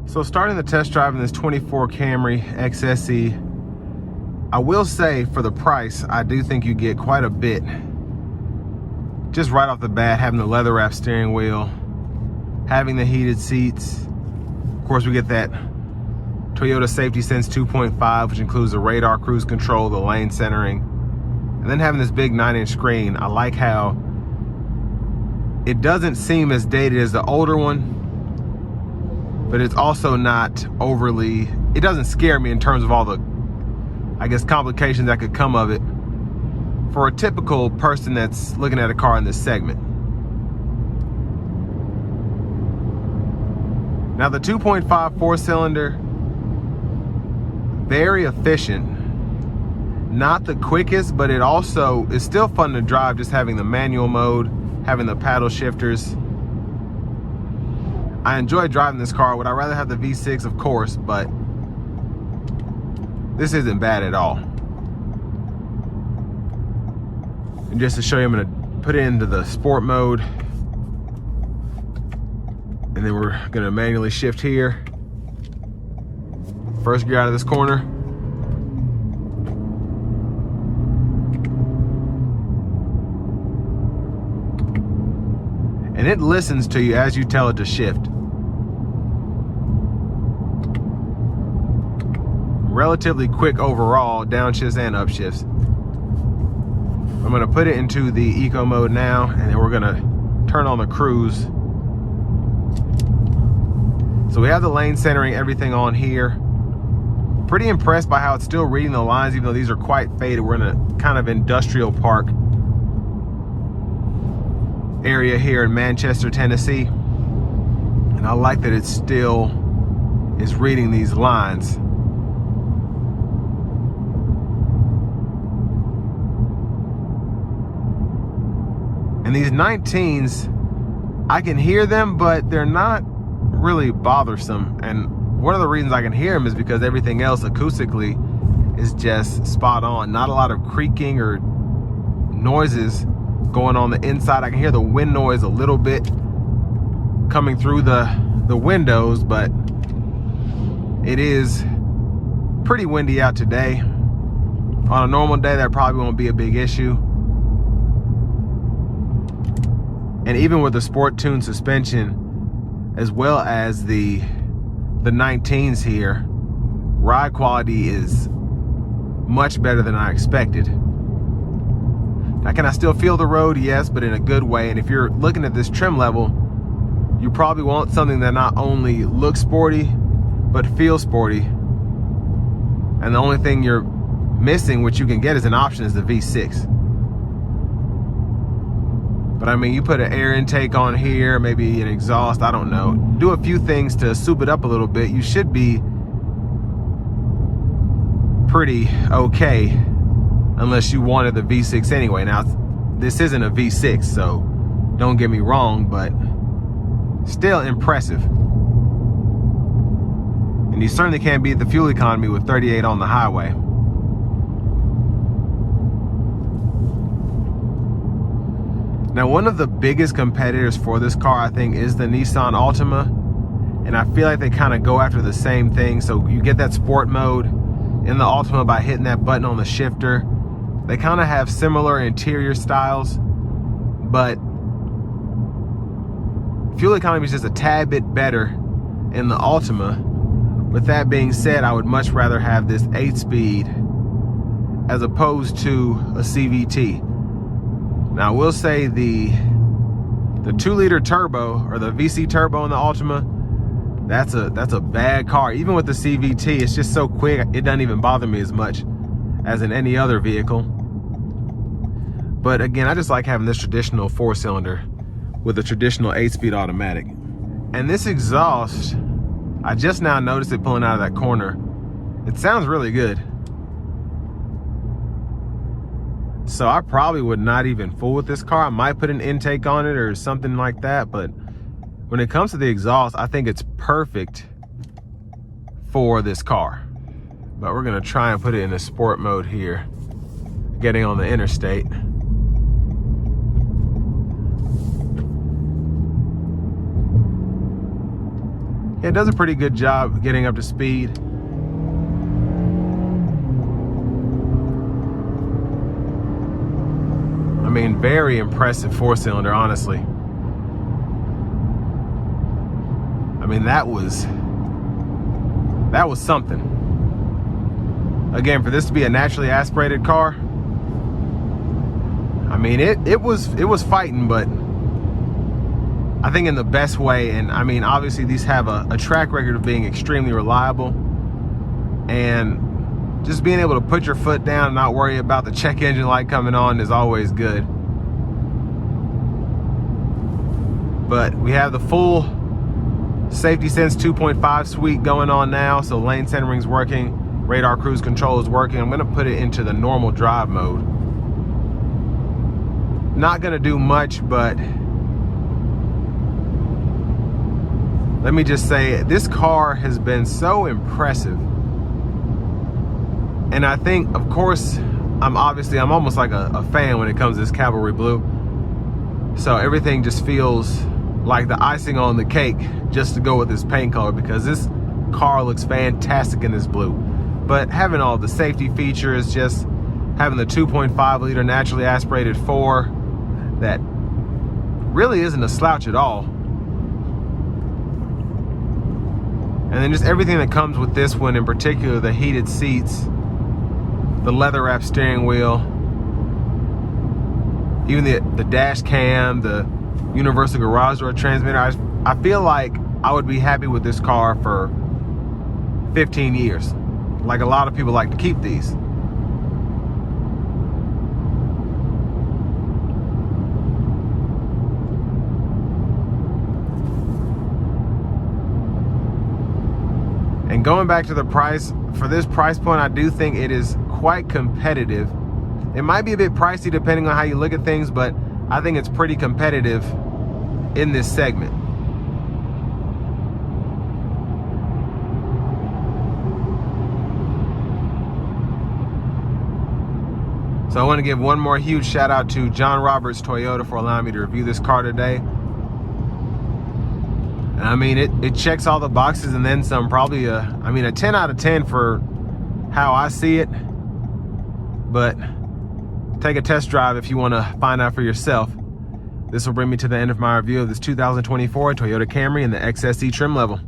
So starting the test drive in this 24 Camry XSE, I will say for the price, I do think you get quite a bit. Just right off the bat, having the leather wrap steering wheel, having the heated seats. Of course, we get that Toyota Safety Sense 2.5, which includes the radar cruise control, the lane centering, and then having this big 9-inch screen. I like how it doesn't seem as dated as the older one, but it's also not overly, it doesn't scare me in terms of all the, I guess, complications that could come of it for a typical person that's looking at a car in this segment. Now the 2.5 4-cylinder, very efficient. Not the quickest, but it also is still fun to drive, just having the manual mode, having the paddle shifters. I enjoy driving this car. Would I rather have the V6? Of course, but this isn't bad at all. And just to show you, I'm gonna put it into the sport mode, and then we're gonna manually shift here. First gear out of this corner. And it listens to you as you tell it to shift. Relatively quick overall, downshifts and upshifts. I'm gonna put it into the eco mode now, and then we're gonna turn on the cruise. So we have the lane centering, everything on here. Pretty impressed by how it's still reading the lines, even though these are quite faded. We're in a kind of industrial park area here in Manchester, Tennessee. And I like that it still is reading these lines. And these 19s, I can hear them, but they're not really bothersome. And one of the reasons I can hear them is because everything else acoustically is just spot on. Not a lot of creaking or noises going on the inside. I can hear the wind noise a little bit coming through the windows, but it is pretty windy out today. On a normal day, that probably won't be a big issue. And even with the sport tune suspension, as well as the 19s here, ride quality is much better than I expected. Now, can I still feel the road? Yes, but in a good way. And if you're looking at this trim level, you probably want something that not only looks sporty, but feels sporty. And the only thing you're missing, which you can get as an option, is the V6. But I mean, you put an air intake on here, maybe an exhaust, I don't know. Do a few things to soup it up a little bit. You should be pretty okay, unless you wanted the V6 anyway. Now, this isn't a V6, so don't get me wrong, but still impressive. And you certainly can't beat the fuel economy with 38 on the highway. Now, one of the biggest competitors for this car, I think, is the Nissan Altima. And I feel like they kind of go after the same thing. So you get that sport mode in the Altima by hitting that button on the shifter. They kind of have similar interior styles, but fuel economy is just a tad bit better in the Altima. With that being said, I would much rather have this 8-speed as opposed to a CVT. Now, I will say the 2-liter turbo, or the VC turbo in the Altima, that's a bad car. Even with the CVT, it's just so quick, it doesn't even bother me as much as in any other vehicle. But again, I just like having this traditional 4-cylinder with a traditional 8-speed automatic. And this exhaust, I just now noticed it pulling out of that corner. It sounds really good. So I probably would not even fool with this car. I might put an intake on it or something like that, but when it comes to the exhaust, I think it's perfect for this car. But we're gonna try and put it in a sport mode here, getting on the interstate. it does a pretty good job getting up to speed. I mean, very impressive 4-cylinder, honestly. I mean, that was something. Again, for this to be a naturally aspirated car, I mean, it was fighting, but I think in the best way. And I mean, obviously these have a track record of being extremely reliable, and just being able to put your foot down and not worry about the check engine light coming on is always good. But we have the full Safety Sense 2.5 suite going on now. So lane centering's working, radar cruise control is working. I'm gonna put it into the normal drive mode. Not gonna do much, but let me just say, this car has been so impressive. And I think, of course, I'm almost like a fan when it comes to this Cavalry Blue. So everything just feels like the icing on the cake just to go with this paint color, because this car looks fantastic in this blue. But having all the safety features, just having the 2.5 liter naturally aspirated 4, that really isn't a slouch at all. And then just everything that comes with this one, in particular, the heated seats, the leather wrapped steering wheel, even the dash cam, the universal garage door transmitter. I feel like I would be happy with this car for 15 years. Like a lot of people like to keep these. And going back to the price, for this price point, I do think it is quite competitive. It might be a bit pricey depending on how you look at things, but I think it's pretty competitive in this segment. So I want to give one more huge shout out to John Roberts Toyota for allowing me to review this car today. And I mean, it checks all the boxes and then some. Probably a 10 out of 10 for how I see it. But take a test drive if you want to find out for yourself. This will bring me to the end of my review of this 2024 Toyota Camry in the XSE trim level.